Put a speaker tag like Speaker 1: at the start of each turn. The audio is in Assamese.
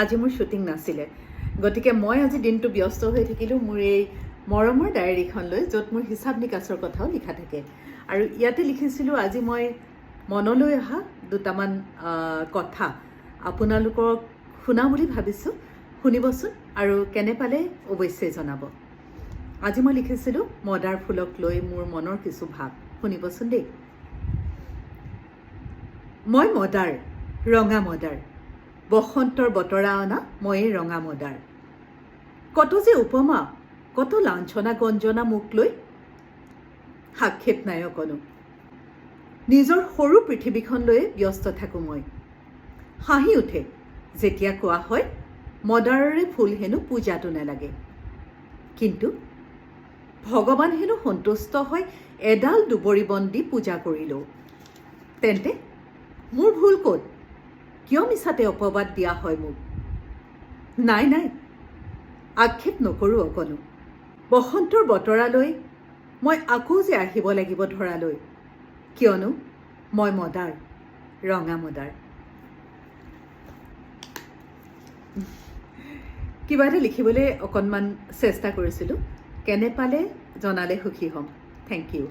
Speaker 1: আজি মোৰ শ্বুটিং নাছিলে, গতিকে মই আজি দিনটো ব্যস্ত হৈ থাকিলোঁ মোৰ এই মৰমৰ ডায়েৰীখন লৈ, য'ত মোৰ হিচাপ নিকাচৰ কথাও লিখা থাকে। আৰু ইয়াতে লিখিছিলোঁ আজি মই মনলৈ অহা দুটামান কথা আপোনালোকক শুনাওঁ বুলি ভাবিছোঁ। শুনিবচোন আৰু কেনে পালে অৱশ্যেই জনাব। আজি মই লিখিছিলোঁ মদাৰ ফুলক লৈ মোৰ মনৰ কিছু ভাৱ। শুনিবচোন দেই। মই মদাৰ, ৰঙা মদাৰ, বসন্তৰ বতৰা অনা ময়েই ৰঙা মদাৰ। কত যে উপমা, কত লাঞ্ছনা গঞ্জনা মোক লৈ, সাক্ষেপ নাই অকণো। নিজৰ সৰু পৃথিৱীখন লৈয়ে ব্যস্ত থাকোঁ মই। হাঁহি উঠে যেতিয়া কোৱা হয় মদাৰৰে ফুল হেনো পূজাটো নালাগে। কিন্তু ভগৱান হেনো সন্তুষ্ট হয় এডাল দুবৰি বন দি পূজা কৰিলেও। তেন্তে মোৰ ভুল ক'ত? কিয় মিছাতে অপবাদ দিয়া হয় মোক? নাই নাই, আক্ষেপ নকৰোঁ অকণো। বসন্তৰ বতৰালৈ মই আকৌ যে আহিব লাগিব ধৰালৈ, কিয়নো মই মদাৰ, ৰঙা মদাৰ। কিবা এটা লিখিবলৈ অকণমান চেষ্টা কৰিছিলোঁ। কেনে পালে জনালে সুখী হ'ম। Thank U.